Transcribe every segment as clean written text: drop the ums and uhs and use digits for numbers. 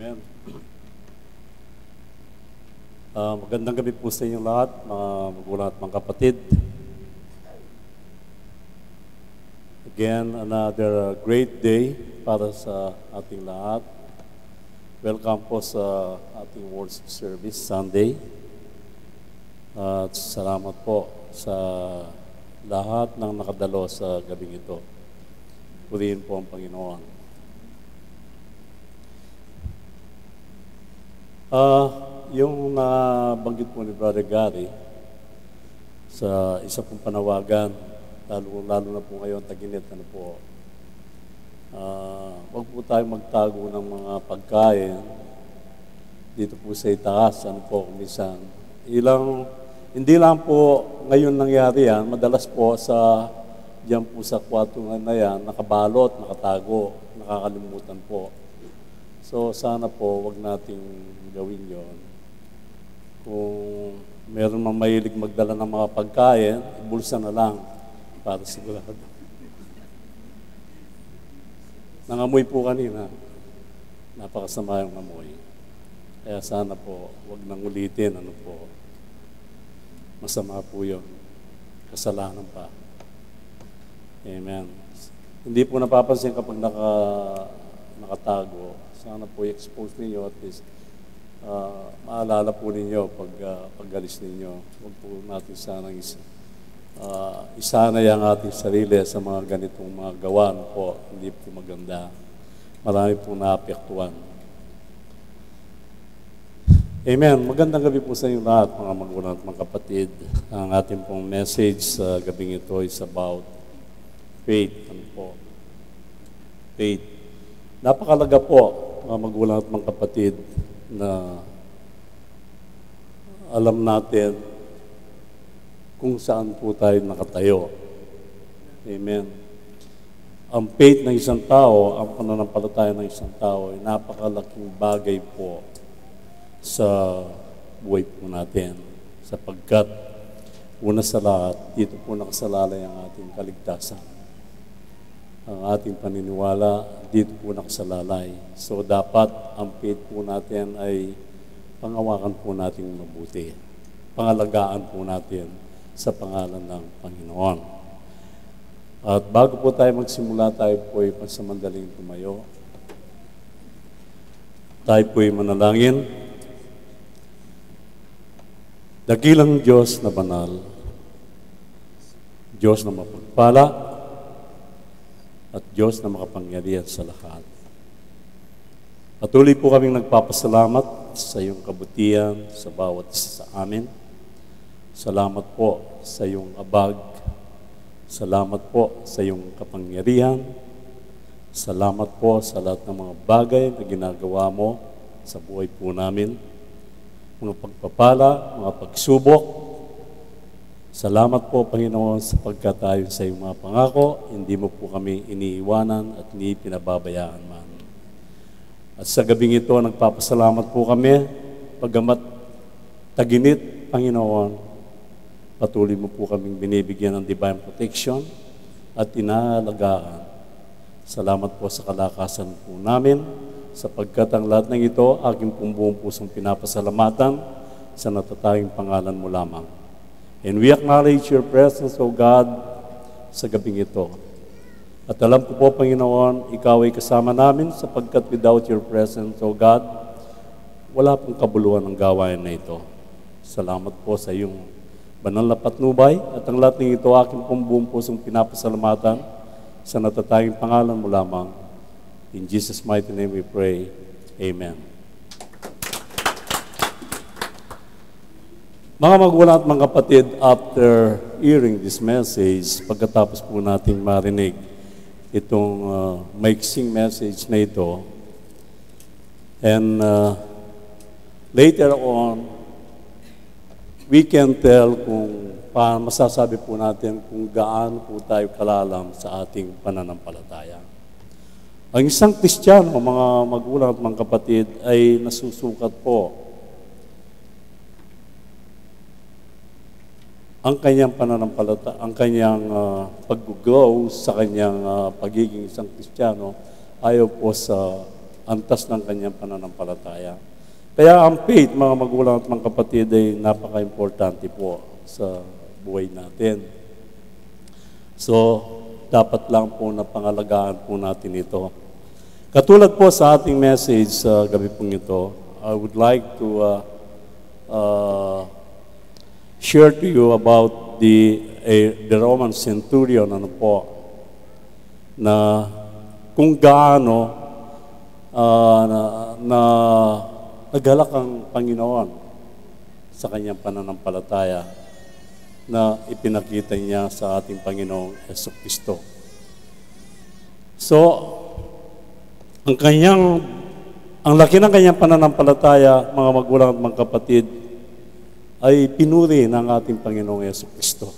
Amen. Magandang gabi po sa inyong lahat, mga magulang at mga kapatid. Again, another great day para sa ating lahat. Welcome po sa ating worship service Sunday. At salamat po sa lahat ng nakadalo sa gabing ito. Purihin po ang Panginoon. Yung nabanggit po ni Brother Gary sa isa pong panawagan, lalo na po ngayon, tag-init, huwag po tayo magtago ng mga pagkain dito po sa itaas, kumisan. Hindi lang po ngayon nangyari yan, madalas po diyan po sa kwarto na yan, nakabalot, nakatago, nakakalimutan po. So sana po, wag nating gawin yon. Kung meron mang mahilig magdala ng mga pagkain, ibulsa na lang para sigurado. Nangamoy po kanina. Napakasama yung amoy. Kaya sana po, wag nang ulitin. Masama po yun. Kasalanan pa. Amen. Hindi po napapansin kapag nakatago. Sana po i-expose ninyo at least maalala po ninyo pag-alis ninyo. Huwag po natin sanang isanay ang ating sarili sa mga ganitong mga gawan po. Hindi po maganda. Marami po naapektuhan. Amen. Magandang gabi po sa inyo lahat, mga magulang at mga kapatid. Ang ating pong message sa gabing ito is about faith. Faith. Napakalaga po, mga magulang at mga kapatid, na alam natin kung saan po tayo nakatayo. Amen. Ang faith ng isang tao, ang pananampalataya ng isang tao ay napakalaking bagay po sa buhay po natin. Sapagkat, una sa lahat, dito po nakasalalay ang ating kaligtasan. Ang ating paniniwala, dito po nakasalalay. So dapat ang faith po natin ay pangawakan po natin mabuti. Pangalagaan po natin sa pangalan ng Panginoon. At bago po tayo magsimula, tayo po ay pansamandaling tumayo. Tayo po ay manalangin. Dakilang Diyos na banal, Diyos na mapagpala, at Diyos na makapangyarihan sa lahat. Patuloy po kaming nagpapasalamat sa iyong kabutihan sa bawat isa sa amin. Salamat po sa iyong abag. Salamat po sa iyong kapangyarihan. Salamat po sa lahat ng mga bagay na ginagawa mo sa buhay po namin. Mga pagpapala, mga pagsubok. Salamat po, Panginoon, sapagkat tayo sa iyong mga pangako, hindi mo po kami iniiwanan at hindi pinababayaan man. At sa gabing ito, nagpapasalamat po kami, paggamat taginit, Panginoon, patuloy mo po kaming binibigyan ng divine protection at inaalagaan. Salamat po sa kalakasan po namin, sapagkat ang lahat ng ito, aking pong buong pusong pinapasalamatan sa natatanging pangalan mo lamang. And we acknowledge your presence, O God, sa gabing ito. At alam ko po, Panginoon, ikaw ay kasama namin sapagkat without your presence, O God, wala pong kabuluhan ng gawain na ito. Salamat po sa iyong banal na patnubay at ang lahat ng ito, aking pong buong pusong pinapasalamatan sa natatanging pangalan mo lamang. In Jesus' mighty name we pray. Amen. Mga magulang at mga kapatid, after hearing this message, pagkatapos po nating marinig itong maiksing message na ito, and later on, we can tell masasabi po natin kung gaano po tayo kalalam sa ating pananampalataya. Ang isang Kristiyano, mga magulang at mga kapatid, ay nasusukat po ang kanyang pananampalataya, ang kanyang pag-grow sa kanyang pagiging isang Kristiyano ayaw po sa antas ng kanyang pananampalataya. Kaya ang faith, mga magulang at mga kapatid, ay napaka-importante po sa buhay natin. So, dapat lang po na pangalagaan po natin ito. Katulad po sa ating message sa gabi pong ito, I would like to share to you about the Roman centurion, na kung gaano naghalak ang Panginoon sa kanyang pananampalataya na ipinakita niya sa ating Panginoong Jesucristo. So, ang laki ng kanyang pananampalataya, mga magulang at mga kapatid, ay pinuri ng ating Panginoong Jesucristo.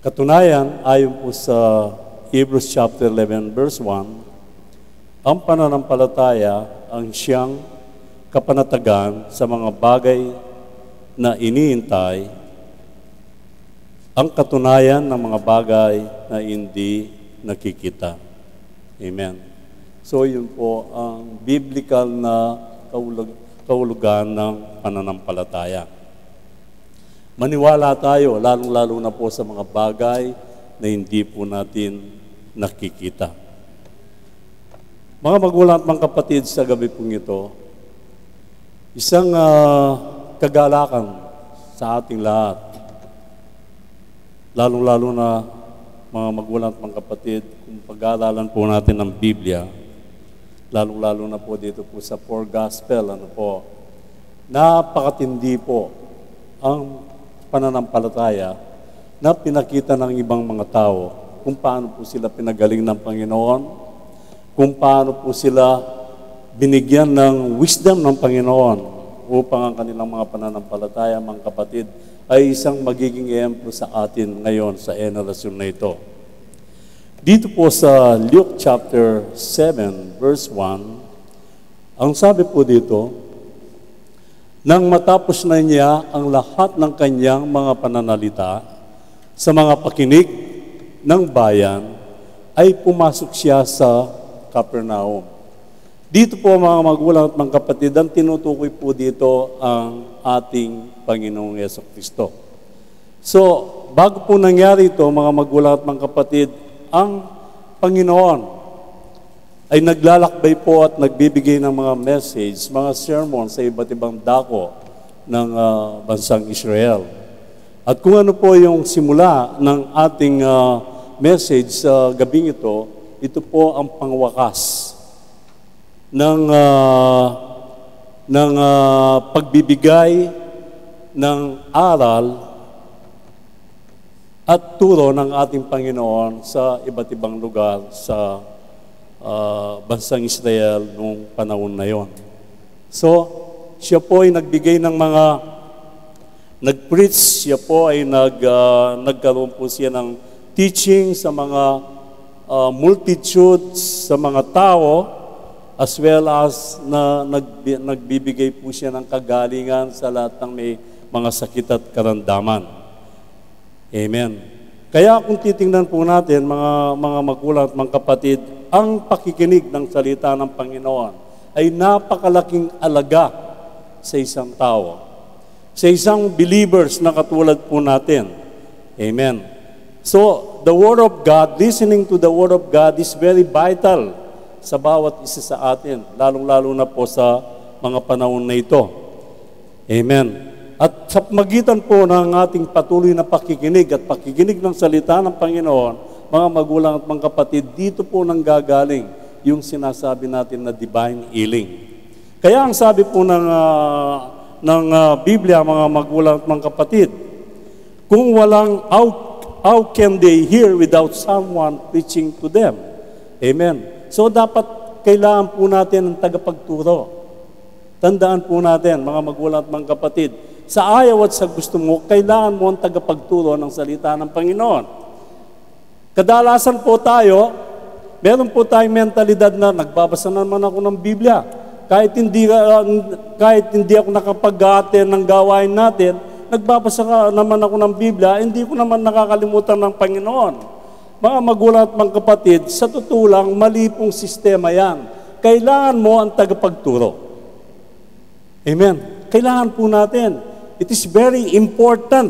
Katunayan, ayon po sa Hebrews chapter 11, verse 1, ang pananampalataya ang siyang kapanatagan sa mga bagay na iniintay, ang katunayan ng mga bagay na hindi nakikita. Amen. So yun po ang biblical na kahulugan ng pananampalataya. Maniwala tayo, lalong-lalo na po sa mga bagay na hindi po natin nakikita. Mga magulang at mga kapatid, sa gabi pong ito, isang kagalakan sa ating lahat. Lalong-lalo na mga magulang at mga kapatid, kung pag-aaralan po natin ng Biblia, lalong-lalo na po dito po sa four gospel, napakatindi po ang pananampalataya na pinakita ng ibang mga tao kung paano po sila pinagaling ng Panginoon, kung paano po sila binigyan ng wisdom ng Panginoon upang ang kanilang mga pananampalataya, mga kapatid, ay isang magiging ehemplo sa atin ngayon sa henerasyon na ito. Dito po sa Luke chapter 7, verse 1, ang sabi po dito, nang matapos na niya ang lahat ng kanyang mga pananalita sa mga pakinig ng bayan, ay pumasok siya sa Capernaum. Dito po mga magulang at mga kapatid, ang tinutukoy po dito ang ating Panginoong Jesucristo. So, bago po nangyari ito, mga magulang at mga kapatid, ang Panginoon ay naglalakbay po at nagbibigay ng mga message, mga sermon sa iba't ibang dako ng bansang Israel. At kung ano po yung simula ng ating message sa gabing ito po ang pangwakas ng pagbibigay ng aral at turo ng ating Panginoon sa iba't ibang lugar sa bansang Israel noong panahon na yon. So, siya po ay nagbigay ng mga nag-preach, siya po ay nagkaroon po siya ng teaching sa mga multitudes, sa mga tao, as well as na nagbibigay po siya ng kagalingan sa lahat ng may mga sakit at karamdaman. Amen. Kaya kung titingnan po natin, mga magulang at mga kapatid, ang pakikinig ng salita ng Panginoon ay napakalaking alaga sa isang tao, sa isang believers na katulad po natin. Amen. So, the Word of God, listening to the Word of God is very vital sa bawat isa sa atin, lalong-lalo na po sa mga panahon na ito. Amen. At sa magitan po ng ating patuloy na pakikinig at pakikinig ng salita ng Panginoon, mga magulang at mga kapatid, dito po nanggagaling yung sinasabi natin na divine healing. Kaya ang sabi po ng Biblia, mga magulang at mga kapatid, kung walang how can they hear without someone preaching to them? Amen. So dapat kailangan po natin ng tagapagturo. Tandaan po natin, mga magulang at mga kapatid, sa ayaw at sa gusto mo, kailangan mo ang tagapagturo ng salita ng Panginoon. Kadalasan po tayo, meron po tayong mentalidad na nagbabasa naman ako ng Biblia. Kahit hindi ako nakapag-attend ng gawain natin, nagbabasa naman ako ng Biblia, hindi ko naman nakakalimutan ng Panginoon. mga magulang at mga kapatid, sa totoo lang, mali pong sistema yan. Kailangan mo ang tagapagturo. Amen. Kailangan po natin. It is very important.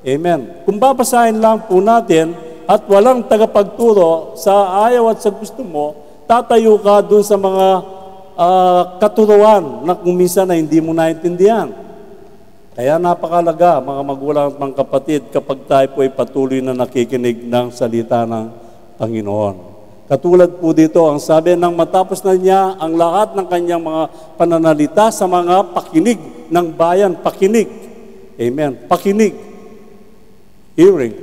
Amen. Kung babasahin lang po natin at walang tagapagturo sa ayaw at sa gusto mo, tatayo ka dun sa mga katuruan na kung minsan na hindi mo naintindihan. Kaya napakalaga, mga magulang at mga kapatid, kapag tayo po ay patuloy na nakikinig ng salita ng Panginoon. Katulad po dito, ang sabi nang matapos na niya ang lahat ng kanyang mga pananalita sa mga pakinig ng bayan. Pakinig. Amen. Pakinig. Hearing.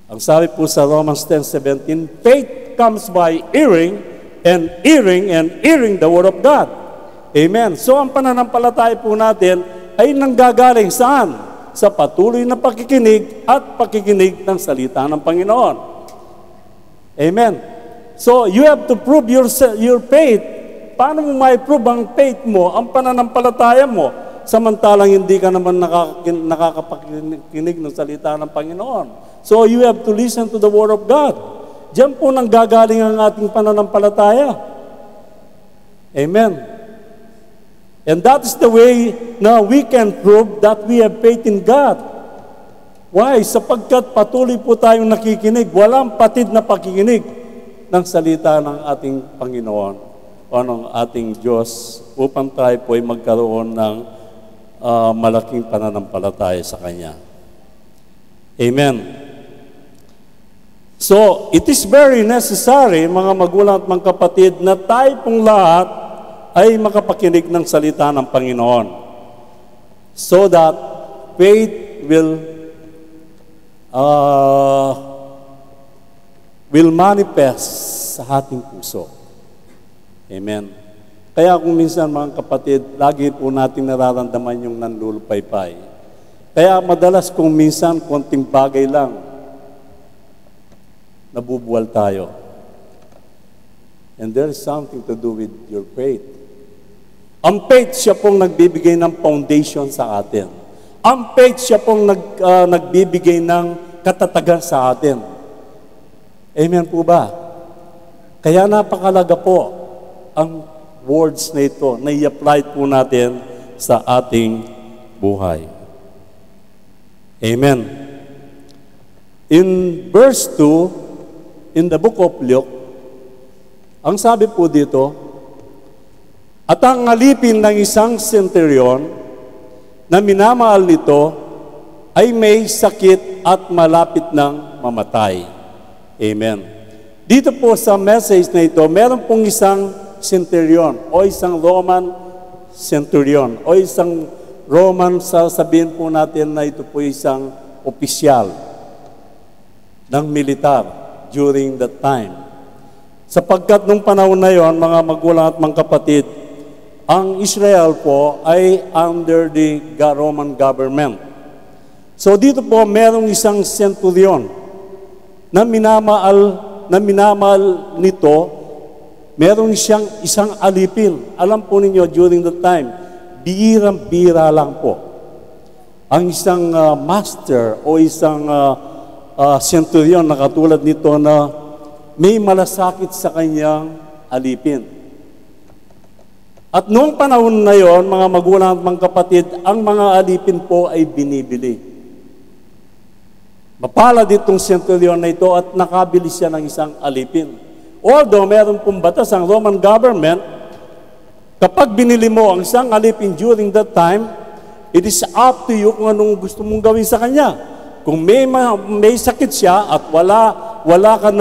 Ang sabi po sa Romans 10:17, faith comes by hearing and hearing the Word of God. Amen. So ang pananampalataya po natin ay nanggagaling saan? Sa patuloy na pakikinig at pakikinig ng salita ng Panginoon. Amen. So, you have to prove your faith. Paano mo mai-prove ang faith mo, ang pananampalataya mo, samantalang hindi ka naman nakakapakinig ng salita ng Panginoon. So, you have to listen to the Word of God. Diyan po nanggagaling ang ating pananampalataya. Amen. And that is the way na we can prove that we have faith in God. Why? Sapagkat patuloy po tayong nakikinig, walang patid na pakikinig ng salita ng ating Panginoon o ng ating Diyos upang tayo po ay magkaroon ng malaking pananampalataya sa Kanya. Amen. So, it is very necessary, mga magulang at mga kapatid, na tayo pong lahat ay makapakinig ng salita ng Panginoon so that faith will manifest sa ating puso. Amen. Kaya kung minsan mga kapatid, lagi po natin nararamdaman yung nanlulupaypay. Kaya madalas kung minsan konting bagay lang, nabubuwal tayo. And there is something to do with your faith. Ang faith, siya pong nagbibigay ng foundation sa atin. Ang faith, siya pong nagbibigay ng katatagan sa atin. Amen po ba? Kaya napakalaga po ang words na ito na i-apply po natin sa ating buhay. Amen. In verse 2, in the book of Luke, ang sabi po dito, at ang alipin ng isang centurion na minamahal nito ay may sakit at malapit ng mamatay. Amen. Dito po sa message na ito, meron pong isang centurion o isang Roman centurion o isang Roman, sasabihin po natin na ito po isang opisyal ng militar during that time. Sapagkat nung panahon na yon, mga magulang at mga kapatid, ang Israel po ay under the Roman government. So dito po merong isang centurion na minamahal nito, merong siyang isang alipin. Alam po ninyo, during the time, bihirang-bihira lang po. Ang isang master o isang centurion na katulad nito na may malasakit sa kanyang alipin. At noong panahon na yon, mga magulang at mga kapatid, ang mga alipin po ay binibili. Mapalad itong centurion na ito at nakabili siya ng isang alipin. Although meron pong batas ang Roman government, kapag binili mo ang isang alipin during that time, it is up to you kung anong gusto mong gawin sa kanya. Kung may sakit siya at wala ka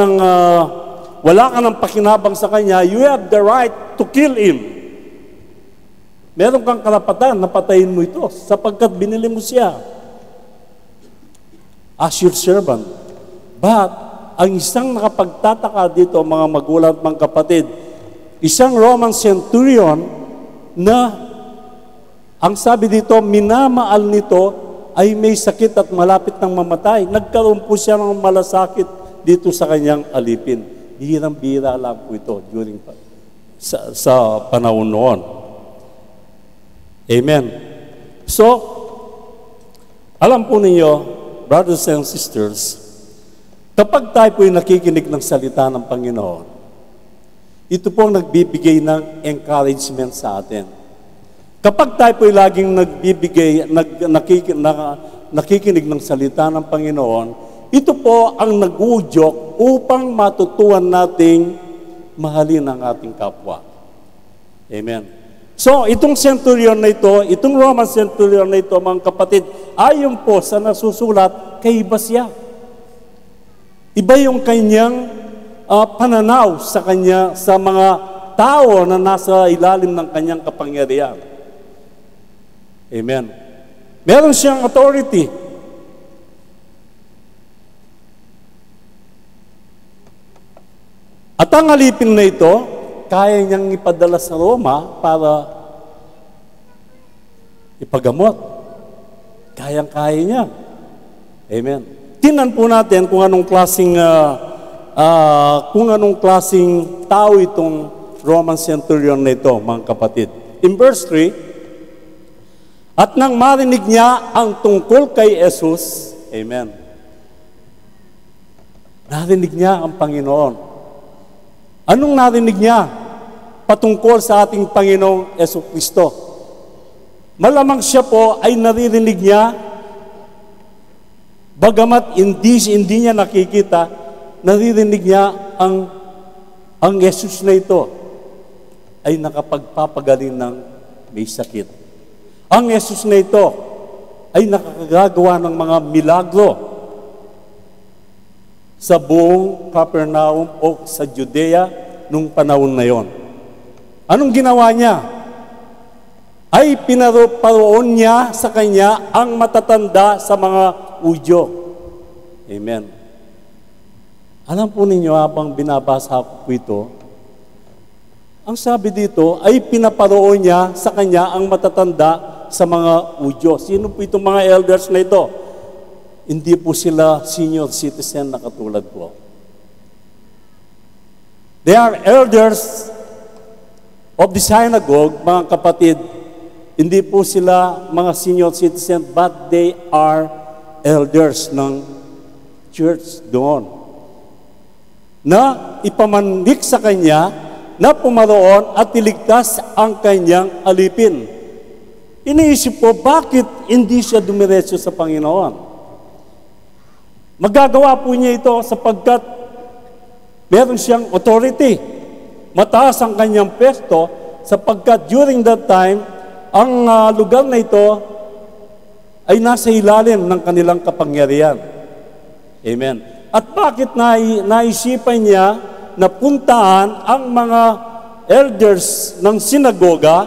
ng pakinabang sa kanya, you have the right to kill him. Meron kang karapatan na patayin mo ito sapagkat binili mo siya as your servant. But, ang isang nakapagtataka dito, mga magulang at mga kapatid, isang Roman centurion na ang sabi dito, minamahal nito ay may sakit at malapit ng mamatay. Nagkaroon po siya ng malasakit dito sa kanyang alipin. Bihirang-bihira lang po ito during sa panahon noon. Amen. So, alam po ninyo, brothers and sisters, Kapag tayo po'y nakikinig ng salita ng Panginoon, ito po ang nagbibigay ng encouragement sa atin. Kapag tayo po'y laging nakikinig ng salita ng Panginoon, ito po ang nag-uudyok upang matutuhan nating mahalin ang ating kapwa. Amen. So, itong centurion na ito, itong Roman centurion na ito, mga kapatid, ayon po sa nasusulat kay siya. Iba yung kanyang pananaw sa kanya, sa mga tao na nasa ilalim ng kanyang kapangyarihan. Amen. Meron siyang authority. At ang alipin na ito, kaya niyang ipadala sa Roma para ipagamot. Kayang-kaya niya. Amen. Tingnan po natin kung anong klaseng tao itong Roman centurion na ito, mga kapatid. In verse 3, at nang marinig niya ang tungkol kay Jesus, amen. Narinig niya ang Panginoon. Anong narinig niya? Patungkol sa ating Panginoong Jesucristo. Malamang siya po ay naririnig niya, bagamat hindi niya nakikita, naririnig niya ang Jesus na ito ay nakapagpapagaling ng may sakit. Ang Jesus na ito ay nakakagawa ng mga milagro sa buong Capernaum o sa Judea nung panahon na yon. Anong ginawa niya? Ay pinaroon niya sa kanya ang matatanda sa mga Hudyo. Amen. Alam po ninyo, habang binabasa ko ito, ang sabi dito ay pinaparoon niya sa kanya ang matatanda sa mga Hudyo. Sino po itong mga elders na ito? Hindi po sila senior citizen na katulad ko. They are elders of the synagogue, mga kapatid. Hindi po sila mga senior citizen, but they are elders ng church doon. Na ipamanlik sa kanya na pumaroon at iligtas ang kanyang alipin. Iniisip po, bakit hindi siya dumiretso sa Panginoon? Magagawa po niya ito sapagkat meron siyang authority. Mataas ang kanyang pwesto sapagkat during that time, ang lugar na ito ay nasa ilalim ng kanilang kapangyarihan. Amen. At bakit naisipan niya na puntaan ang mga elders ng sinagoga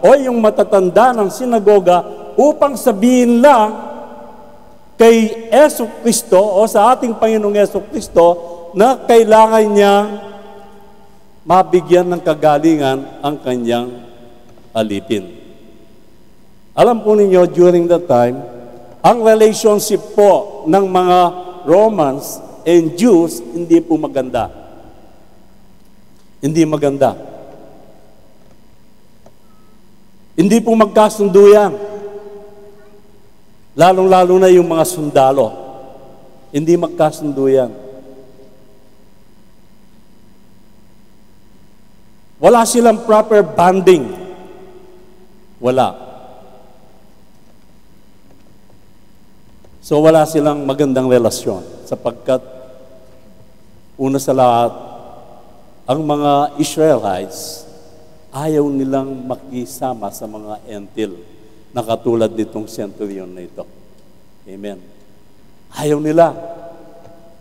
o yung matatanda ng sinagoga upang sabihin lang kay Jesucristo o sa ating Panginoong Jesucristo na kailangan niyang mabigyan ng kagalingan ang kanyang alipin. Alam po ninyo, during that time, ang relationship po ng mga Romans and Jews hindi po maganda. Hindi maganda. Hindi po magkasundo yan. Lalong-lalo na yung mga sundalo. Hindi magkasundo yan. Wala silang proper bonding. Wala. So wala silang magandang relasyon sapagkat una sa lahat, ang mga Israelites ayaw nilang makisama sa mga entil na katulad nitong centurion na ito. Amen. Ayaw nila.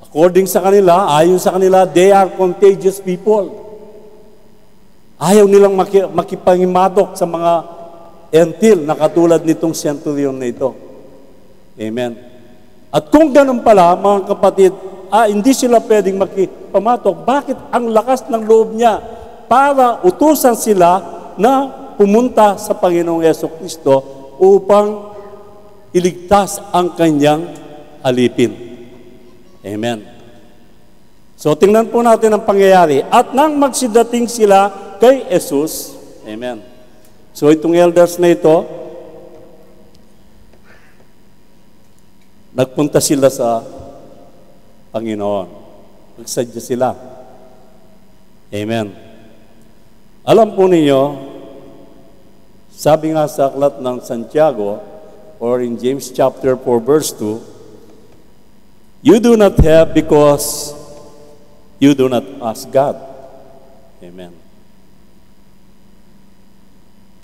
According sa kanila, ayon sa kanila, they are contagious people. Ayaw nilang makipangimatok sa mga entil na katulad nitong centurion na ito. Amen. At kung ganun pala, mga kapatid, hindi sila pwedeng makipamatok. Bakit ang lakas ng loob niya para utusan sila na pumunta sa Panginoong Jesucristo upang iligtas ang kanyang alipin? Amen. So, tingnan po natin ang pangyayari. At nang magsidating sila kay Jesus, amen. So, itong elders na ito, nagpunta sila sa Panginoon. Nagsadya sila. Amen. Alam po ninyo, sabi nga sa aklat ng Santiago, or in James chapter 4 verse 2, you do not have because you do not ask God. Amen.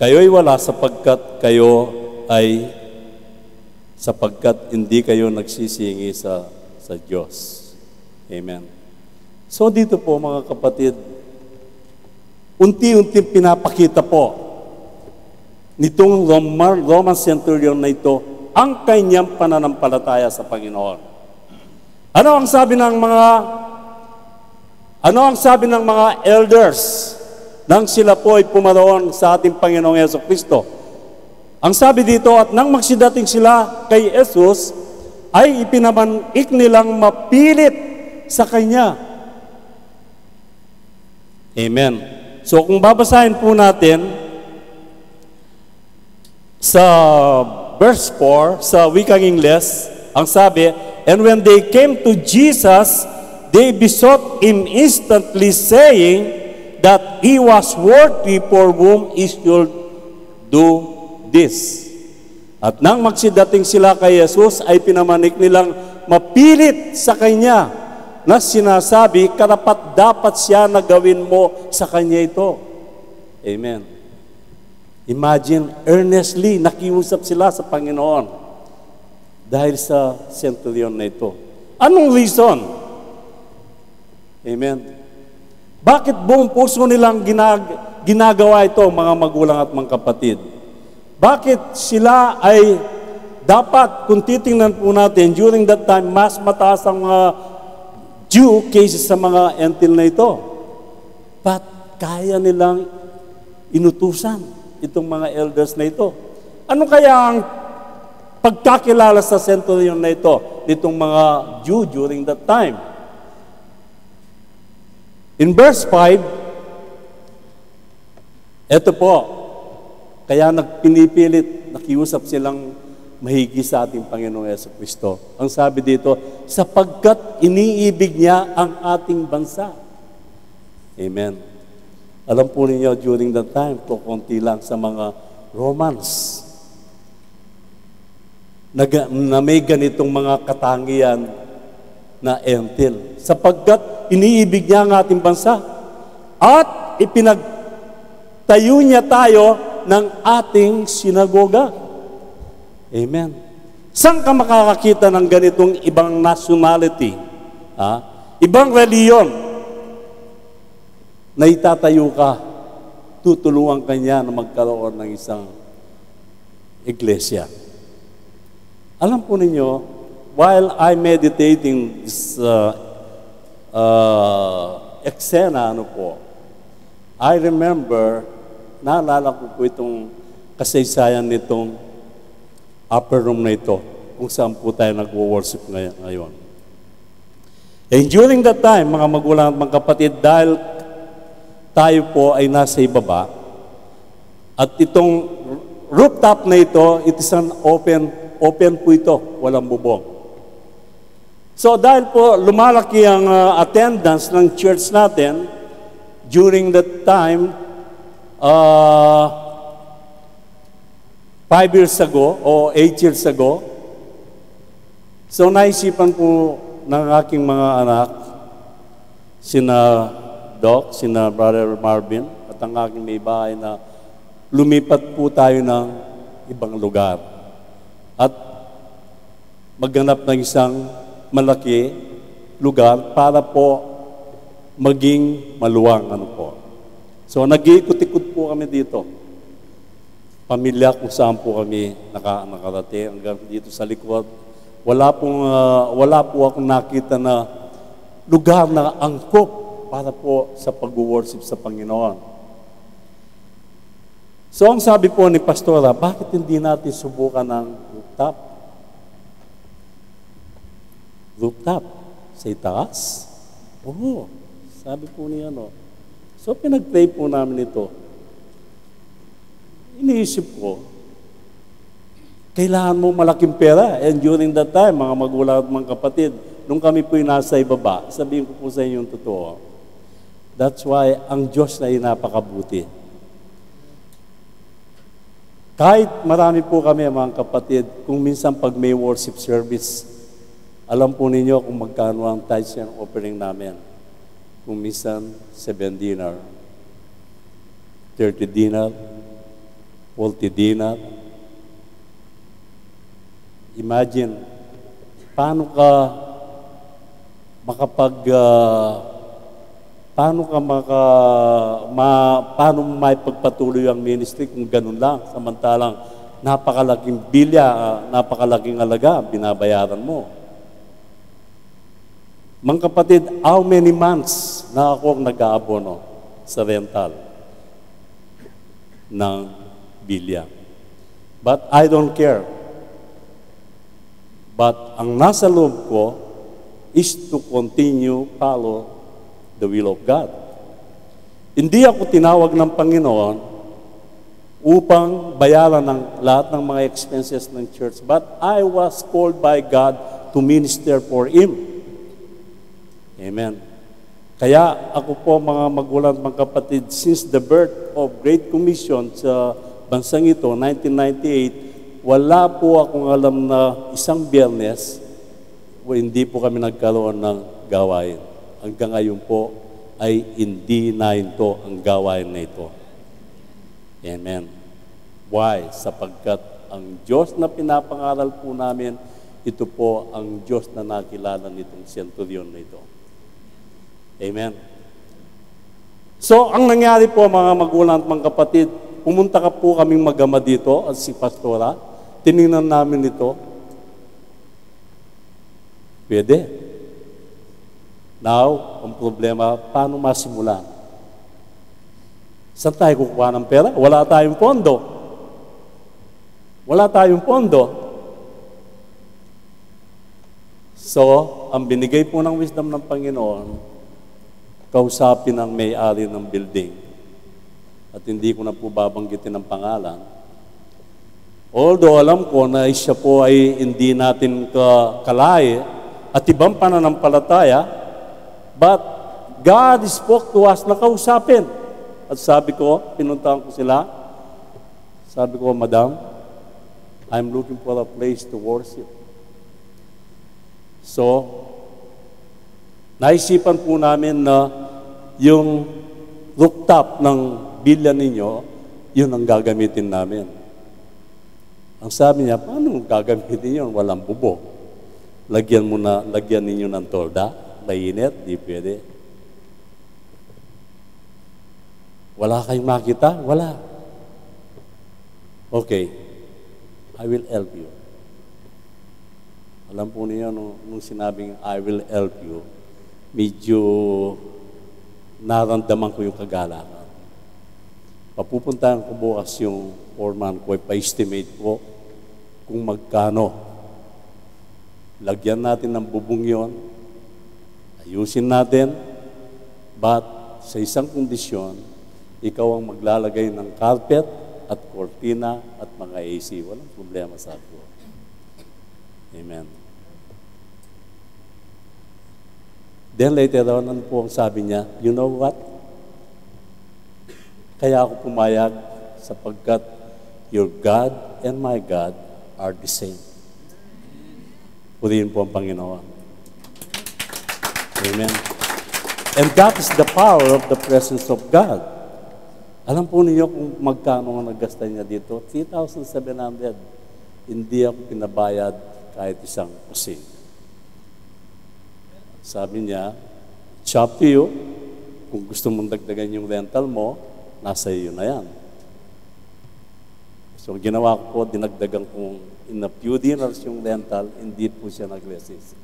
Kayo'y wala sapagkat hindi kayo nagsisingi sa Diyos. Amen. So dito po mga kapatid, unti-unti pinapakita po nitong Roman centurion na ito ang kanyang pananampalataya sa Panginoon. Ano ang sabi ng mga elders nang sila po ay pumaroon sa ating Panginoong Jesucristo? Ang sabi dito, at nang magsidating sila kay Jesus, ay ipinamanik nilang mapilit sa Kanya. Amen. So kung babasahin po natin sa verse 4, sa wikang Ingles, ang sabi, and when they came to Jesus, they besought him instantly, saying that he was worthy for whom he should do this. At nang magsidating sila kay Jesus, ay pinamanik nilang mapilit sa Kanya na sinasabi, karapat dapat siya na gawin mo sa Kanya ito. Amen. Imagine, earnestly nakiusap sila sa Panginoon dahil sa centurion na ito. Anong reason? Amen. Bakit buong puso nilang ginagawa ito, mga magulang at mga kapatid? Bakit sila ay dapat, kung titingnan po natin, during that time, mas mataas ang mga Jew cases sa mga Gentile na ito? But kaya nilang inutusan itong mga elders na ito. Ano kaya ang pagkakilala sa centurion na ito, nitong mga Jew during that time? In verse 5, eto po, kaya nagpinipilit, nakiusap silang mahigi sa ating Panginoong Jesucristo. Ang sabi dito, sapagkat iniibig niya ang ating bansa. Amen. Alam po ninyo, during that time, kukunti lang sa mga Romans na may ganitong mga katangian na Gentile. Sapagkat iniibig niya ang ating bansa at ipinagtayo niya tayo ng ating sinagoga. Amen. Saan ka makakakita ng ganitong ibang nationality? Ibang reliyon na itatayo ka, tutulungan ka niya na magkaroon ng isang iglesia. Alam po ninyo, while I'm meditating this eksena, I remember, naalala ko po itong kasaysayan nitong upper room na ito, kung saan po tayo nag-worship ngayon. And during that time, mga magulang at mga kapatid, dahil tayo po ay nasa ibaba, at itong rooftop na ito, it is an open po ito, walang bubong. So dahil po lumalaki ang attendance ng church natin, during that time, 5 years ago o 8 years ago, so naisipan po ng aking mga anak, sina Doc, sina Brother Marvin, at ang aking may bahay na lumipat po tayo ng ibang lugar. At maghanap ng isang malaki lugar para po maging maluwang So nag-iikot-ikot po kami dito. Pamilya kung saan po kami nakarating hanggang dito sa likod. Wala po akong nakita na lugar na angkop para po sa pag-worship sa Panginoon. So ang sabi po ni Pastora, bakit hindi natin subukan ng rooftop? Rooftop? Sa itaas? Oo. Sabi po niya, So pinag-pray po namin ito. Iniisip ko, kailangan mo malaking pera. And during that time, mga magulang at mga kapatid, nung kami po'y nasa ibaba, sabihin ko po sa inyo yung totoo. That's why ang Diyos na napakabuti. Kahit marami po kami, mga kapatid, kung minsan pag may worship service, alam po ninyo kung magkano ang tithes and offering namin. Kung minsan, 7 dinar, 30 dinar, 40 dinar. Imagine, paano ka paano may pagpatuloy ang ministry kung ganun lang, samantalang napakalaking bilya, napakalaking alaga, binabayaran mo. Mga kapatid, how many months na ako nag-aabono sa rental ng bilya? But I don't care. But ang nasa loob ko is to continue follow the will of God. Hindi ako tinawag ng Panginoon upang bayaran ng lahat ng mga expenses ng church, but I was called by God to minister for Him. Amen. Kaya ako po, mga magulang, mga kapatid, since the birth of Great Commission sa bansang ito, 1998, wala po akong alam na isang Biyernes hindi po kami nagkaroon ng gawain. Hanggang ngayon po ay hindi na ito ang gawain na ito. Amen. Why? Sapagkat ang Diyos na pinapangaral po namin, ito po ang Diyos na nakilala nitong centurion na ito. Amen. So, ang nangyari po, mga magulang at mga kapatid, pumunta ka po kaming mag-ama dito at si Pastora. Tinignan namin ito. Pwede. Now, ang problema, paano masimulan? Saan tayo kukuha ng pera? Wala tayong pondo. Wala tayong pondo. So, ang binigay po ng wisdom ng Panginoon, kausapin ang may-ari ng building. At hindi ko na po babanggitin ang pangalan. Although alam ko na siya po ay hindi natin kalay at ibang pananampalataya, but God spoke to us na kausapin. At sabi ko, pinuntahan ko sila, sabi ko, Madam, I'm looking for a place to worship. So, naisipan po namin na yung rooftop ng bilya ninyo, yun ang gagamitin namin. Ang sabi niya, paano gagamitin yun? Walang bubog. Lagyan ninyo ng tolda, mainit, di pwede. Wala kayong makita? Wala. Okay, I will help you. Alam po niyo, nung sinabing I will help you, medyo naramdaman ko yung kagalakan. Papupuntahan ko bukas yung foreman ko, pa-estimate ko kung magkano. Lagyan natin ng bubong yon, ayusin natin, but sa isang kondisyon, ikaw ang maglalagay ng carpet at cortina at mga AC. Walang problema sa ako. Amen. Then later on, ano po ang sabi niya? You know what? Kaya ako pumayag sapagkat your God and my God are the same. Purihin po ang Panginoon. Amen. And that is the power of the presence of God. Alam po niyo kung magkano ang naggasta niya dito? 3,700. Hindi ako pinabayad kahit isang kusing. Sabi niya, it's up to you. Kung gusto mong dagdagan yung rental mo, nasa iyo na yan. So, ginawa ko, dinagdagan kong in a few dinars yung rental, hindi po siya nag-resist.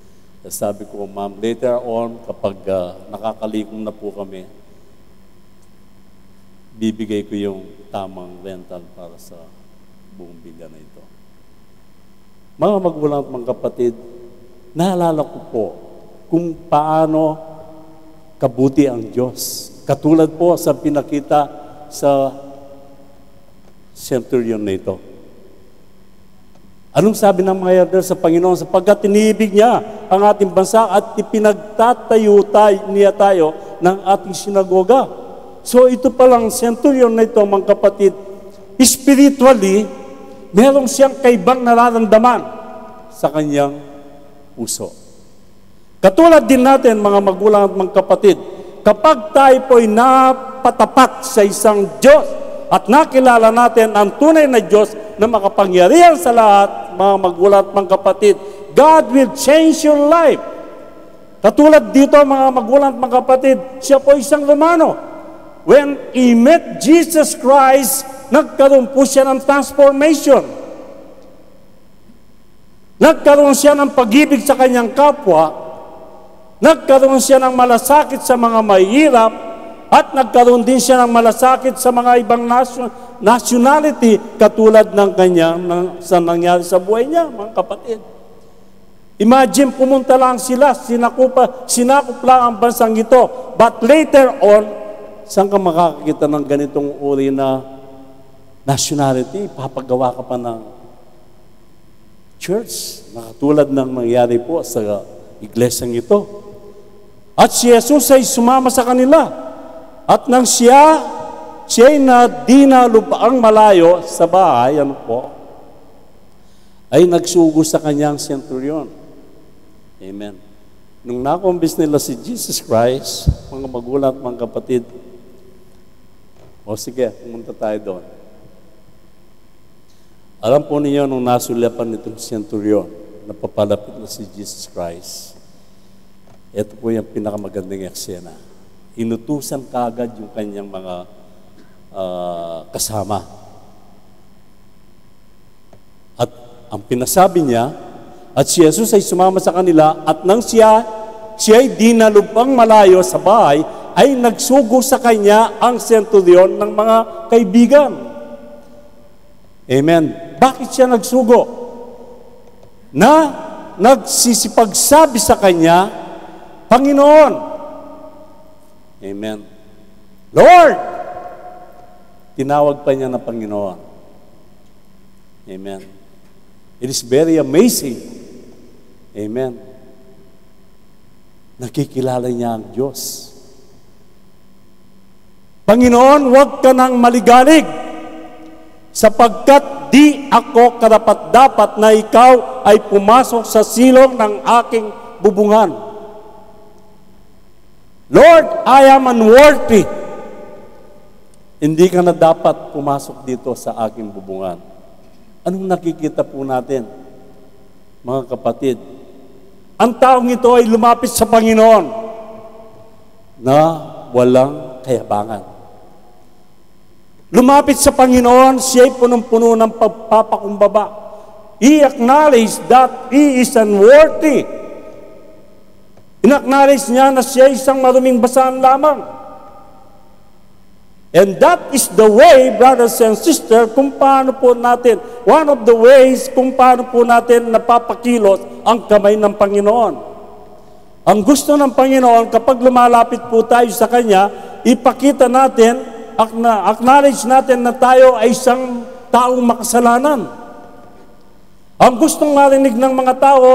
Sabi ko, ma'am, later on, kapag nakakalikom na po kami, bibigay ko yung tamang rental para sa buong bilya na ito. Mga magulang at mga kapatid, naalala ko po kung paano kabuti ang Diyos. Katulad po sa pinakita sa centurion na ito. Anong sabi ng mga elder sa Panginoon? Sapagkat tinibig niya ang ating bansa at ipinagtatayo niya tayo ng ating sinagoga. So ito palang centurion na ito, mga kapatid, spiritually, meron siyang kaibang nararamdaman sa kanyang puso. Katulad din natin, mga magulang at mga kapatid, kapag tayo po'y napatapat sa isang Diyos at nakilala natin ang tunay na Diyos na makapangyarihan sa lahat, mga magulang at mga kapatid, God will change your life. Katulad dito, mga magulang at mga kapatid, siya po isang Romano. When he met Jesus Christ, nagkaroon po siya ng transformation. Nagkaroon siya ng pag-ibig sa kanyang kapwa. Nagkaroon siya ng malasakit sa mga mahihirap. At nagkaroon din siya ng malasakit sa mga ibang nationality katulad ng sa nangyari sa buhay niya, mga kapatid. Imagine, pumunta lang sila, sinakop lang ang bansang ito. But later on, saan ka makakakita ng ganitong uri na nationality? Papagawa ka pa ng church na katulad ng nangyari po sa iglesyang ito. At si Jesus ay sumama sa kanila. At nang siya'y na dinalupaang malayo sa bahay, ay nagsugo sa kanyang centurion. Amen. Nung nakumbis nila si Jesus Christ, mga magulang at mga kapatid, sige, pumunta tayo doon. Alam po niyo, nung nasulapan nitong centurion, napapalapit na si Jesus Christ, ito po yung pinakamagandang eksena. Inutusan kaagad yung kanyang mga kasama. At ang pinasabi niya, at si Jesus ay sumama sa kanila, at nang siya'y dinalubang malayo sa bahay, ay nagsugo sa kanya ang centurion ng mga kaibigan. Amen. Bakit siya nagsugo? Na nagsisipagsabi sa kanya, Panginoon, amen. Lord! Tinawag pa niya na Panginoon. Amen. It is very amazing. Amen. Nakikilala niya ang Diyos. Panginoon, huwag ka nang maligalig, sapagkat di ako karapat-dapat na ikaw ay pumasok sa silong ng aking bubungan. Lord, I am unworthy. Hindi ka na dapat pumasok dito sa aking bubungan. Anong nakikita po natin, mga kapatid? Ang taong ito ay lumapit sa Panginoon na walang kayabangan. Lumapit sa Panginoon, siya'y punong-puno ng pagpapakumbaba. He acknowledged that he is unworthy. In-acknowledge niya na siya isang maruming basaan lamang. And that is the way, brothers and sisters, kung paano po natin, one of the ways kung paano po natin napapakilos ang kamay ng Panginoon. Ang gusto ng Panginoon, kapag lumalapit po tayo sa Kanya, ipakita natin, acknowledge natin na tayo ay isang taong makasalanan. Ang gustong marinig ng mga tao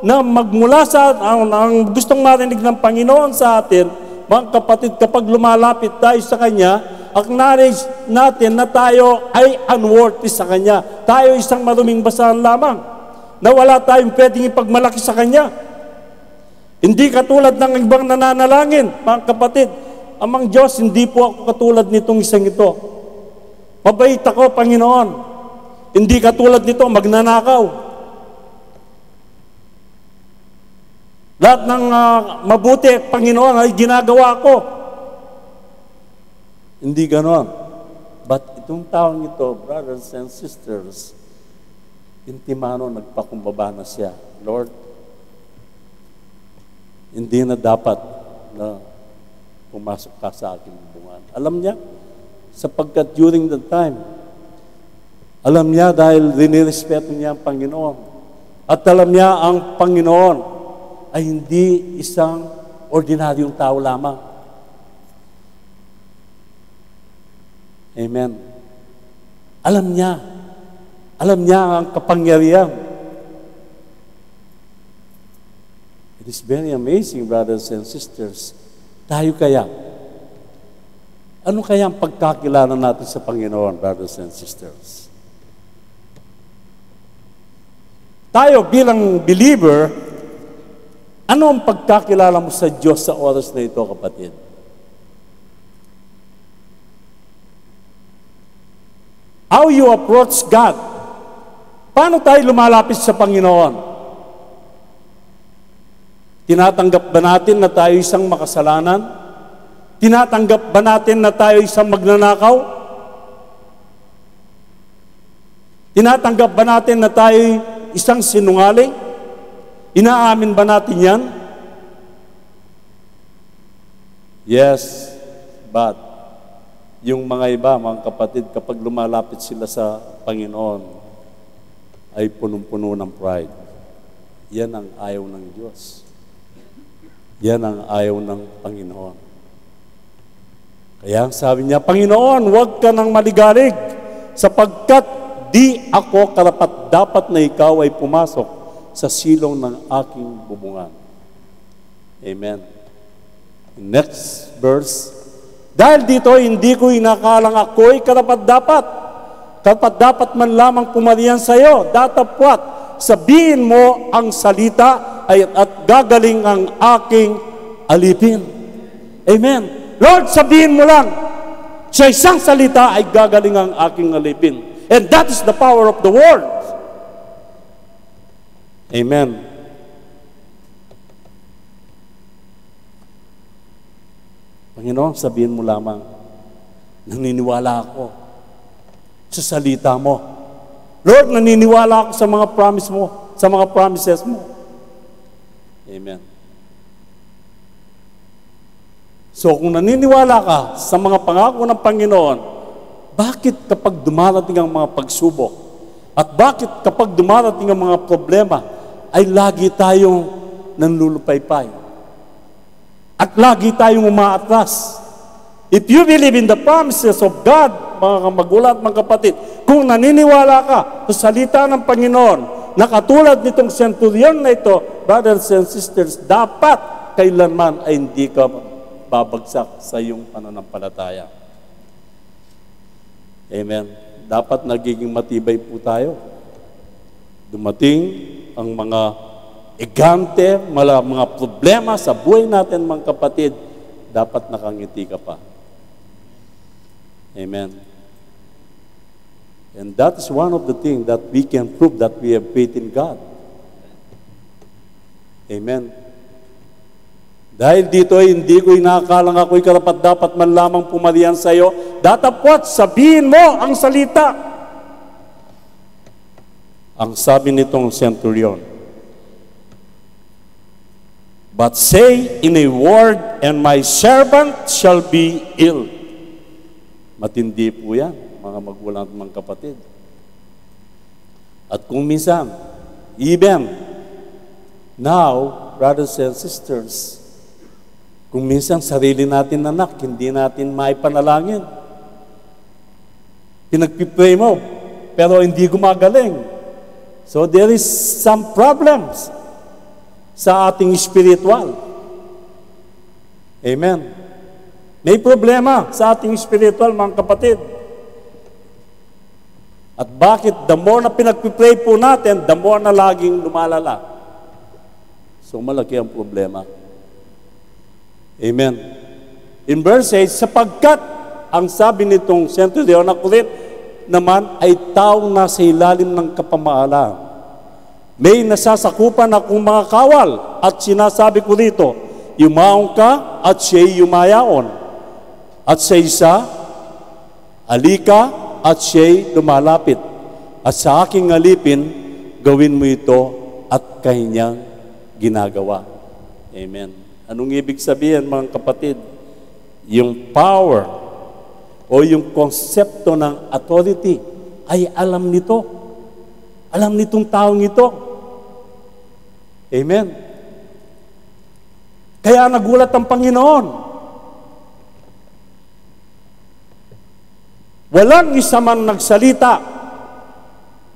na magmula ang gustong marinig ng Panginoon sa atin, mga kapatid, kapag lumalapit tayo sa Kanya, acknowledge natin na tayo ay unworthy sa Kanya. Tayo isang maruming basaan lamang, na wala tayong pwedeng ipagmalaki sa Kanya. Hindi katulad ng ibang nananalangin, mga kapatid. Amang Diyos, hindi po ako katulad nitong isang ito. Mabait ako, Panginoon. Hindi katulad nito, magnanakaw. Lahat ng mabuti, Panginoon, ay ginagawa ko. Hindi ganon. But itong taong ito, brothers and sisters, intimano, nagpakumbaba na siya. Lord, hindi na dapat na pumasok ka sa aking bubungan. Alam niya, sapagkat during the time, alam niya dahil rinirespeto niya ang Panginoon. At alam niya ang Panginoon ay hindi isang ordinaryong tao lamang. Amen. Alam niya ang kapangyarihan It is very amazing, brothers and sisters. Tayo kaya? Ano kaya ang pagkakilala natin sa Panginoon, brothers and sisters? Tayo bilang believer, ano ang pagkakilala mo sa Diyos sa oras na ito, kapatid? How you approach God? Paano tayo lumalapit sa Panginoon? Tinatanggap ba natin na tayo isang makasalanan? Tinatanggap ba natin na tayo isang magnanakaw? Tinatanggap ba natin na tayo isang sinungaling? Inaamin ba natin yan? Yes, but yung mga iba, mga kapatid, kapag lumalapit sila sa Panginoon, ay punong-puno ng pride. Yan ang ayaw ng Diyos. Yan ang ayaw ng Panginoon. Kaya sabi niya, Panginoon, huwag ka nang maligalig, sapagkat di ako karapat-dapat na ikaw ay pumasok sa silong ng aking bubungan. Amen. Next verse. Dahil dito, hindi ko inakalang ako'y karapat-dapat. Karapat-dapat man lamang pumarihan sa iyo. Datapwat, sabihin mo ang salita at gagaling ang aking alipin. Amen. Lord, sabihin mo lang, sa isang salita ay gagaling ang aking alipin. And that is the power of the word. Amen. Panginoon, sabihin mo lamang, naniniwala ako sa salita mo. Lord, naniniwala ako sa mga promise mo, sa mga promises mo. Amen. So kung naniniwala ka sa mga pangako ng Panginoon, bakit kapag dumarating ang mga pagsubok at bakit kapag dumarating ang mga problema ay lagi tayong nanlulupaypay at lagi tayong umaatras? If you believe in the promises of God, mga magulang at mga kapatid, kung naniniwala ka sa salita ng Panginoon na katulad nitong centurion na ito, brothers and sisters, dapat kailanman ay hindi ka babagsak sa iyong pananampalataya. Amen. Dapat nagiging matibay po tayo. Dumating ang mga egante, mga problema sa buhay natin, mga kapatid, dapat nakangiti ka pa. Amen. And that is one of the things that we can prove that we have faith in God. Amen. Dahil dito ay hindi ko inakalang ako'y karapat-dapat man lamang pumarihan sa iyo, datapwat, sabihin mo ang salita. Ang sabi nitong centurion, but say in a word, and my servant shall be healed. Matindi po yan, mga magulang at mga kapatid. At kung minsan, even now, brothers and sisters, kung minsan sarili natin anak, hindi natin maipanalangin. Pinagpipray mo, pero hindi gumagaling. So there is some problems sa ating spiritual. Amen. May problema sa ating spiritual, mga kapatid. At bakit? The more na pinagpipray po natin, the more na laging lumalala. So malaki ang problema. Amen. In verse 8, sapagkat ang sabi nitong centurion na kulit naman ay taong nasa ilalim ng kapamahalaan. May nasasakupan akong mga kawal at sinasabi ko dito, yumaon ka at siya'y yumayaon. At sa isa, alika at siya'y lumalapit. At sa aking alipin, gawin mo ito at kanyang ginagawa. Amen. Anong ibig sabihin, mga kapatid? Yung power o yung konsepto ng authority ay alam nito. Alam nitong taong ito. Amen. Kaya nagulat ang Panginoon. Walang isa man nagsalita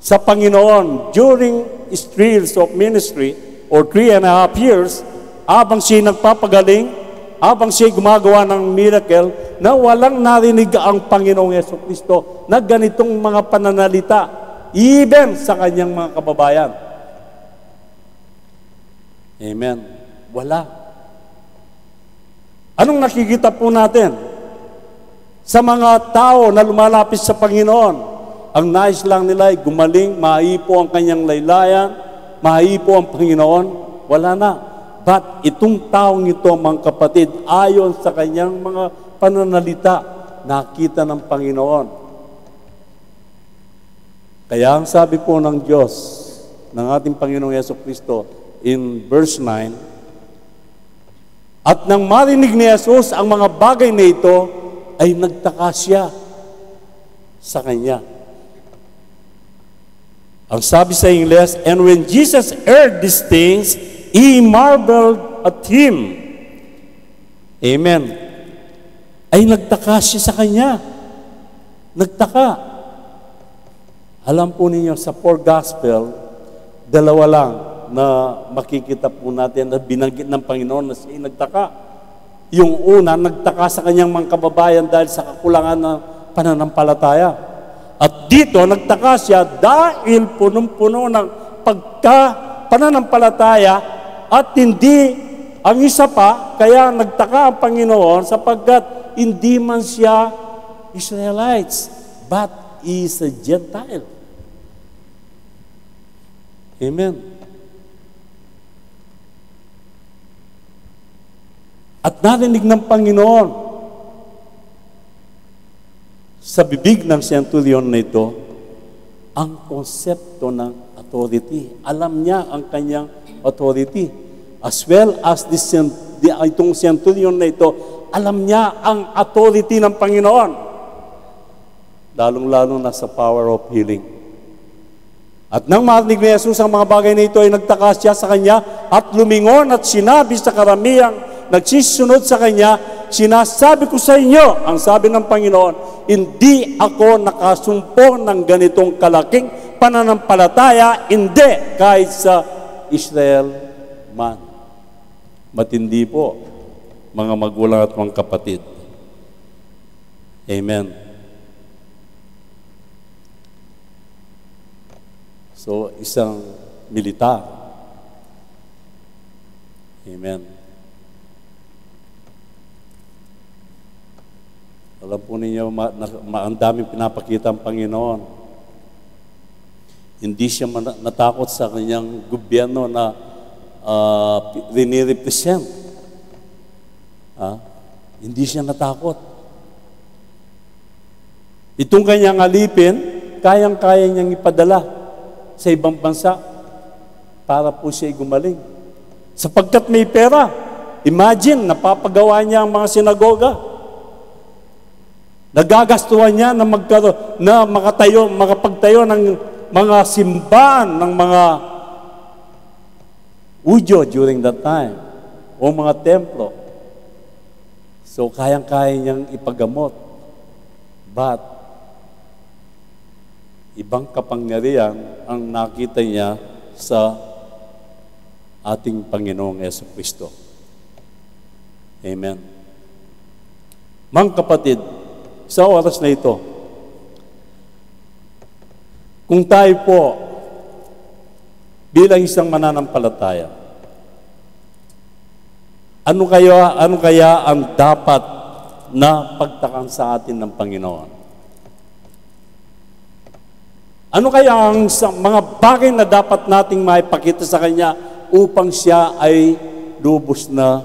sa Panginoon during his years of ministry or 3.5 years habang siya'y nagpapagaling, habang siya'y gumagawa ng miracle, na walang narinig ang Panginoong Jesucristo na ganitong mga pananalita, even sa kanyang mga kababayan. Amen. Wala. Anong nakikita po natin? Sa mga tao na lumalapit sa Panginoon, ang nais lang nila ay gumaling, maipo ang kanyang laylayan, maipo ang Panginoon, wala na. But itong taong ito, mga kapatid, ayon sa kanyang mga pananalita, nakita ng Panginoon. Kaya ang sabi po ng Diyos, ng ating Panginoong Jesucristo, in verse 9, at nang marinig ni Jesus ang mga bagay na ito, ay nagtaka siya sa kanya. Ang sabi sa Ingles, and when Jesus heard these things, he marveled at him. Amen. Ay nagtaka siya sa kanya. Nagtaka. Alam po ninyo, sa four gospel, dalawa lang na makikita po natin na binanggit ng Panginoon na siya nagtaka. Yung una, nagtaka sa kanyang mga kababayan dahil sa kakulangan ng pananampalataya. At dito, nagtaka siya dahil punong-puno ng pananampalataya at hindi ang isa pa, kaya nagtaka ang Panginoon sapagkat hindi man siya Israelites, but he is a Gentile. Amen. At narinig ng Panginoon sa bibig ng centurion na ito ang konsepto ng authority. Alam niya ang kanyang authority. As well as itong centurion na ito, alam niya ang authority ng Panginoon. Lalong-lalo na sa power of healing. At nang marinig ni Jesus ang mga bagay na ito, ay nagtaka siya sa kanya at lumingon at sinabi sa karamihang nagsisunod sa kanya, sinasabi ko sa inyo, ang sabi ng Panginoon, hindi ako nakasumpo ng ganitong kalaking pananampalataya, hindi kahit sa Israel man. Matindi po, mga magulang at mga kapatid. Amen. So, isang militar. Amen. Alam po ninyo, ang daming pinapakita ang Panginoon. Hindi siya natakot sa kanyang gobyerno na rinirepresent. Hindi siya natakot. Itong kanyang alipin, kayang-kaya niyang ipadala sa ibang bansa para po siya gumaling. Sapagkat may pera. Imagine, napapagawa niya ang mga sinagoga. Nagagastuhan niya na makapagtayo ng mga simbahan ng mga Udyo during that time o mga templo. So, kayang-kaya niyang ipagamot. But, ibang kapangyarihan ang nakita niya sa ating Panginoong Jesucristo. Amen. Mga kapatid, sa oras na ito, kung tayo po bilang isang mananampalataya, ano kaya ang dapat na pagtakang sa atin ng Panginoon? Ano kaya ang mga bagay na dapat nating maipakita sa Kanya upang siya ay lubos na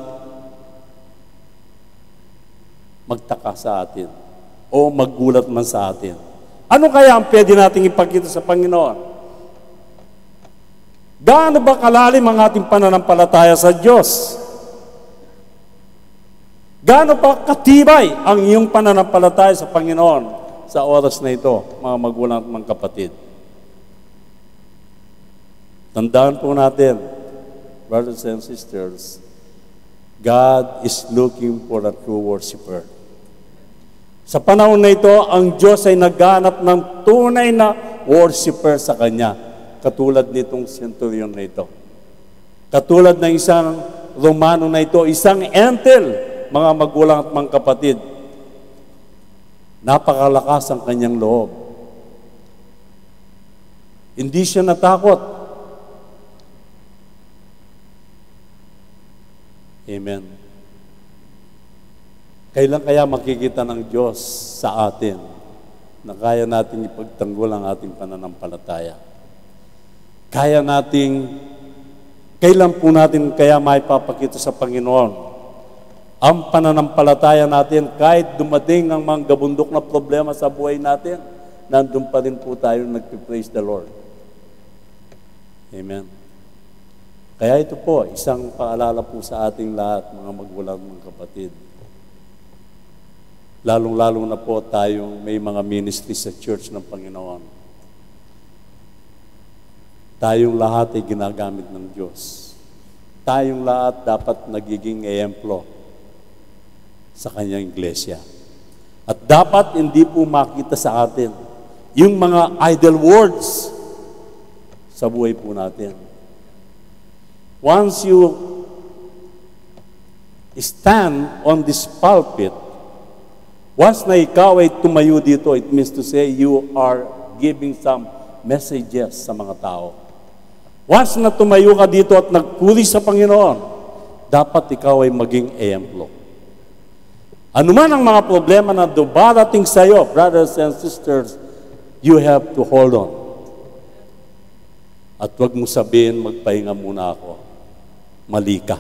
magtaka sa atin? O maggulat man sa atin. Ano kaya ang pwede nating ipakita sa Panginoon? Gaano ba kalalim ang ating pananampalataya sa Diyos? Gaano pa katibay ang iyong pananampalataya sa Panginoon sa oras na ito, mga magulang at mga kapatid? Tandaan po natin, brothers and sisters, God is looking for a true worshiper. Sa panahon na ito, ang Diyos ay naghanap ng tunay na worshiper sa Kanya, katulad nitong centurion na ito. Katulad ng isang Romano na ito, isang entel, mga magulang at mga kapatid. Napakalakas ang kanyang loob. Hindi siya natakot. Amen. Kailan kaya makikita ng Diyos sa atin na kaya natin ipagtanggol ang ating pananampalataya? Kailan po natin kaya maipapakita sa Panginoon ang pananampalataya natin kahit dumating ang mga gabundok na problema sa buhay natin, nandun pa rin po tayo nagpipraise the Lord. Amen. Kaya ito po, isang paalala po sa ating lahat, mga magulang, mga kapatid. Lalong-lalo na po tayong may mga ministry sa church ng Panginoon. Tayong lahat ay ginagamit ng Diyos. Tayong lahat dapat nagiging ehemplo sa kanyang iglesia. At dapat hindi po makita sa atin yung mga idle words sa buhay po natin. Once you stand on this pulpit, once na ikaw ay tumayo dito, it means to say you are giving some messages sa mga tao. Once na tumayo ka dito at nagpuri sa Panginoon, dapat ikaw ay maging ehemplo. Ano man ang mga problema na dumarating sa iyo, brothers and sisters, you have to hold on. At huwag mo sabihin, magpahinga muna ako. Mali ka.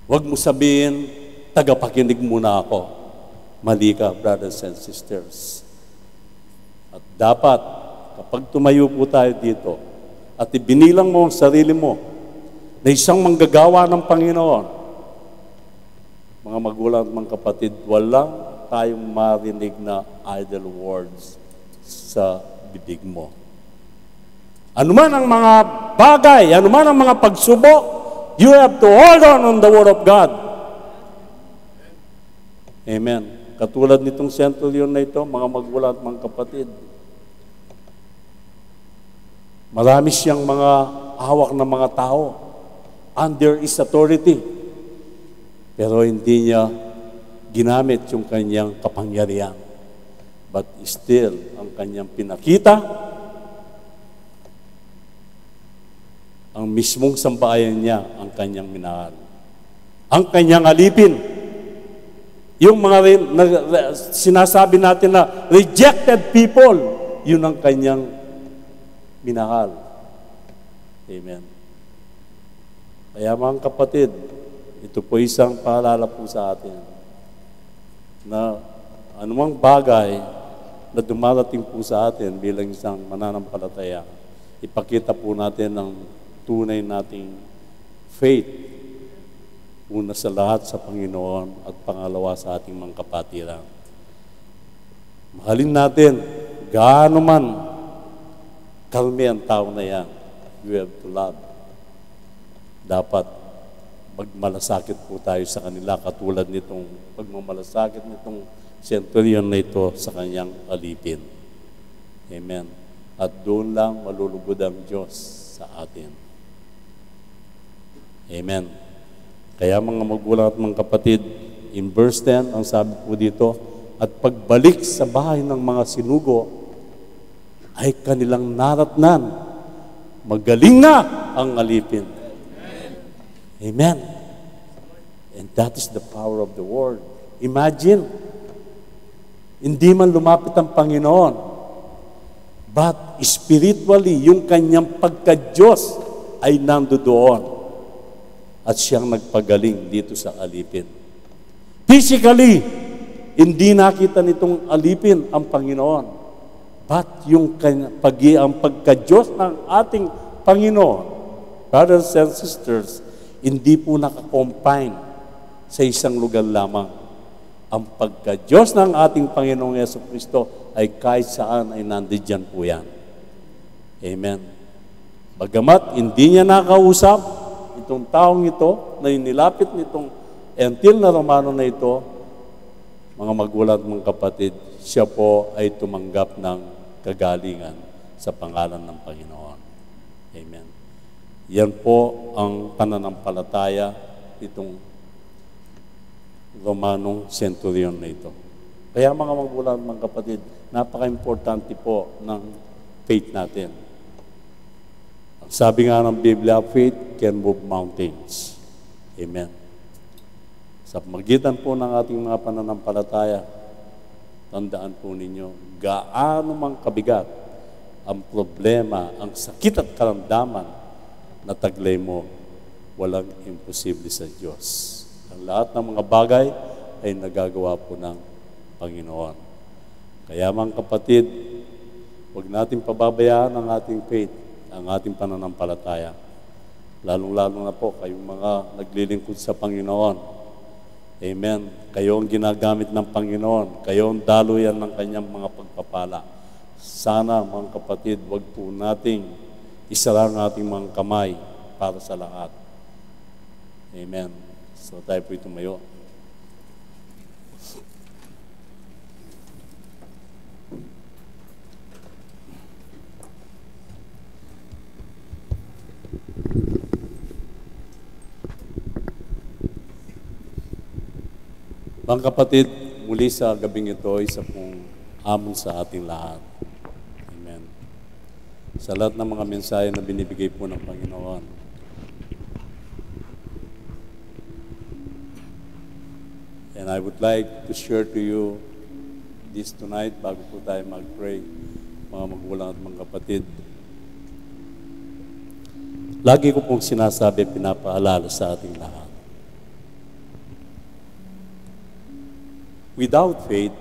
Huwag mo sabihin, tagapakinig muna ako. Mali ka, brothers and sisters. At dapat, kapag tumayo po tayo dito, at ibinilang mo ang sarili mo na isang manggagawa ng Panginoon, mga magulang at mga kapatid, walang tayong marinig na idle words sa bibig mo. Ano man ang mga bagay, ano man ang mga pagsubok, you have to hold on the Word of God. Amen. Katulad nitong centurion na ito, mga magulang at mga kapatid, marami siyang mga hawak na mga tao under his authority. Pero hindi niya ginamit yung kanyang kapangyarihan. But still, ang kanyang pinakita, ang mismong sambahayan niya, ang kanyang minahal. Ang kanyang alipin. Yung mga sinasabi natin na rejected people, yun ang kanyang minahal. Amen. Kaya mga kapatid, ito po isang paalala po sa atin na anumang bagay na dumarating po sa atin bilang isang mananampalataya, ipakita po natin ang tunay nating faith, una sa lahat sa Panginoon at pangalawa sa ating mga kapatiran. Mahalin natin, gaano man kalme ang tao na yan, you have to love. Dapat magmalasakit po tayo sa kanila katulad nitong pagmamalasakit nitong centurion na ito sa kanyang alipin. Amen. At doon lang malulugod ang Diyos sa atin. Amen. Kaya mga magulang at mga kapatid, in verse 10, ang sabi po dito, at pagbalik sa bahay ng mga sinugo, ay kanilang naratnan, magaling na ang alipin. Amen. And that is the power of the Word. Imagine, hindi man lumapit ang Panginoon, but spiritually, yung kanyang pagka-Diyos ay nandoon at siyang nagpagaling dito sa alipin. Physically, hindi nakita nitong alipin ang Panginoon, but yung ang pagka-Diyos ng ating Panginoon, brothers and sisters, hindi po nakakompine sa isang lugar lamang. Ang pagka-Diyos ng ating Panginoong Jesucristo ay kahit saan ay nandiyan po yan. Amen. Bagamat hindi niya nakausap itong taong ito na inilapit nitong entil na Romano na ito, mga magulang at mga kapatid, siya po ay tumanggap ng kagalingan sa pangalan ng Panginoon. Amen. Yan po ang pananampalataya itong Romanong centurion na ito. Kaya mga magulang, mga kapatid, napaka-importante po ng faith natin. Ang sabi nga ng Biblia, faith can move mountains. Amen. Sa magitan po ng ating mga pananampalataya, tandaan po ninyo, gaano mang kabigat ang problema, ang sakit at karamdaman na taglay mo, walang imposible sa Diyos. Ang lahat ng mga bagay ay nagagawa po ng Panginoon. Kaya mga kapatid, huwag natin pababayaan ang ating faith, ang ating pananampalataya. Lalong-lalo na po kayong mga naglilingkod sa Panginoon. Amen. Kayo ang ginagamit ng Panginoon. Kayo ang daluyan ng kanyang mga pagpapala. Sana mga kapatid, huwag po nating isara ang ating mga kamay para sa lahat. Amen. So tayo po tumayo. Mga kapatid, muli sa gabing ito, isa pong hamon sa ating lahat. Amen. Sa lahat ng mga mensahe na binibigay po ng Panginoon, and I would like to share to you this tonight bago po tayo mag-pray, mga magulang at mga kapatid. Lagi ko pong sinasabi, pinapaalala sa ating lahat. Without faith,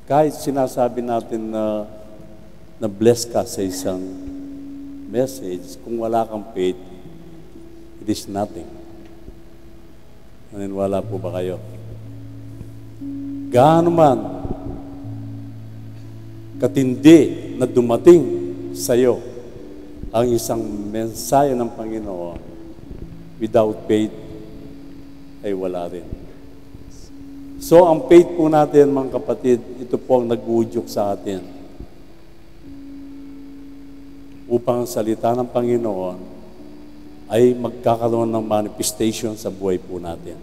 kahit sinasabi natin na bless ka sa isang message, kung wala kang faith, it is nothing. Naniniwala po ba kayo? Gaano man katindi na dumating sa iyo ang isang mensahe ng Panginoon, without faith, ay wala rin. So, ang faith po natin, mga kapatid, ito po ang nag-uudyok sa atin upang ang salita ng Panginoon ay magkakaroon ng manifestation sa buhay po natin.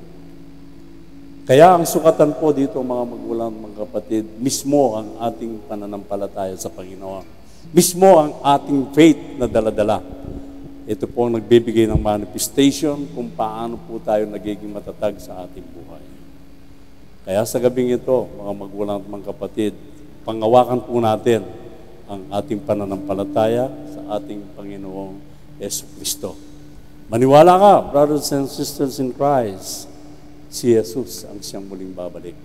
Kaya ang sukatan po dito, mga magulang, mga kapatid, mismo ang ating pananampalataya sa Panginoon. Mismo ang ating faith na dala-dala. Ito po ang nagbibigay ng manifestation kung paano po tayo nagiging matatag sa ating buhay. Kaya sa gabing ito, mga magulang at mga kapatid, pangawakan po natin ang ating pananampalataya sa ating Panginoong Jesucristo. Maniwala ka, brothers and sisters in Christ, si Jesus ang siyang muling babalik.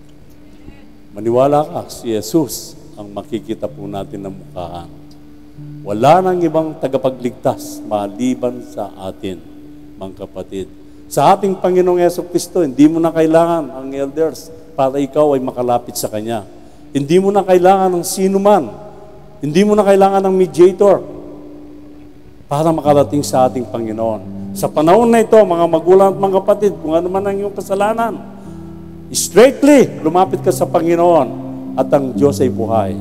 Maniwala ka, si Jesus ang makikita po natin ng mukhaan. Wala nang ibang tagapagligtas maliban sa atin, mga kapatid. Sa ating Panginoong Jesucristo, hindi mo na kailangan ang elders para ikaw ay makalapit sa Kanya. Hindi mo na kailangan ng sino man. Hindi mo na kailangan ng mediator para makarating sa ating Panginoon. Sa panahon na ito, mga magulang at mga kapatid, kung ano man ang iyong kasalanan, straightly, lumapit ka sa Panginoon at ang Diyos ay buhay.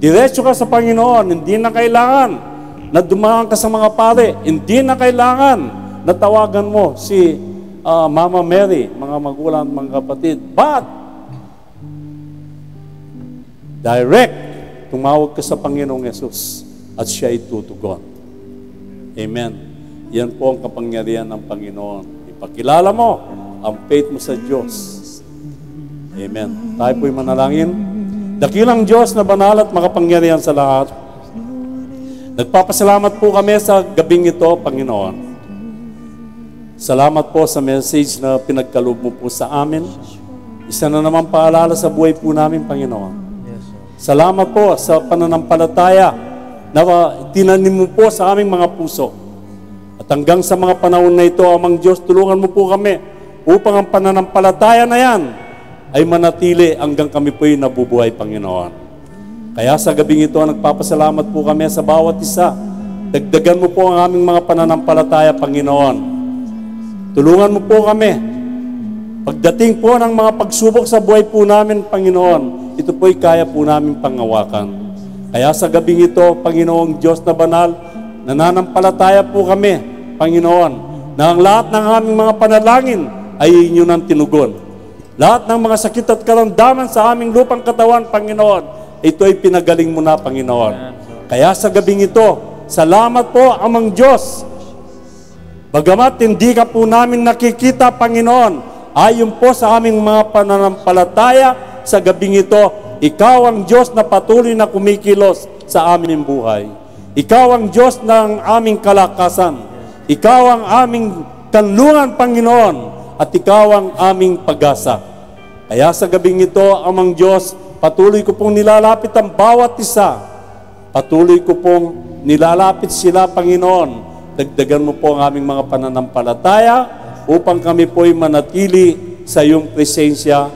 Diretso ka sa Panginoon, hindi na kailangan na dumaan ka sa mga pare, hindi na kailangan na tawagan mo si Mama Mary, mga magulang at mga kapatid. But, direct, tumawag ka sa Panginoong Yesus at siya ay tutugon. Amen. Yan po ang kapangyarihan ng Panginoon. Ipakilala mo ang faith mo sa Diyos. Amen. Tayo po'y manalangin. Dakilang Diyos na banal at makapangyarihan sa lahat. Nagpapasalamat po kami sa gabing ito, Panginoon. Salamat po sa message na pinagkaloob mo po sa amin. Isa na naman paalala sa buhay po namin, Panginoon. Salamat po sa pananampalataya na tinanim mo po sa aming mga puso. At hanggang sa mga panahon na ito, Amang Diyos, tulungan mo po kami upang ang pananampalataya na yan ay manatili hanggang kami po'y nabubuhay, Panginoon. Kaya sa gabing ito, nagpapasalamat po kami sa bawat isa. Dagdagan mo po ang aming mga pananampalataya, Panginoon. Tulungan mo po kami. Pagdating po ng mga pagsubok sa buhay po namin, Panginoon, ito po'y kaya po namin pangawakan. Kaya sa gabing ito, Panginoong Diyos na banal, Nananampalataya po kami, Panginoon, na ang lahat ng aming mga panalangin ay inyo nang tinugon. Lahat ng mga sakit at karamdaman sa aming lupang katawan, Panginoon, ito ay pinagaling mo na, Panginoon. Kaya sa gabing ito, salamat po, Amang Diyos. Bagamat hindi ka po namin nakikita, Panginoon, ayon po sa aming mga pananampalataya sa gabing ito, ikaw ang Diyos na patuloy na kumikilos sa aming buhay. Ikaw ang Diyos ng aming kalakasan. Ikaw ang aming kanlungan, Panginoon, at ikaw ang aming pag-asa. Kaya sa gabing ito, Amang Diyos, patuloy ko pong nilalapit ang bawat isa. Patuloy ko pong nilalapit sila, Panginoon. Dagdagan mo po ang aming mga pananampalataya upang kami po'y manatili sa iyong presensya,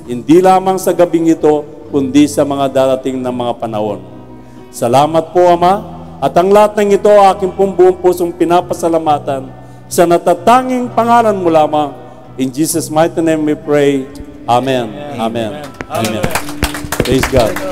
hindi lamang sa gabing ito, kundi sa mga darating na mga panahon. Salamat po, Ama, at ang lahat ng ito, aking pong buong pusong pinapasalamatan sa natatanging pangalan mo lamang. In Jesus' mighty name we pray. Amen. Amen. Amen. Praise God.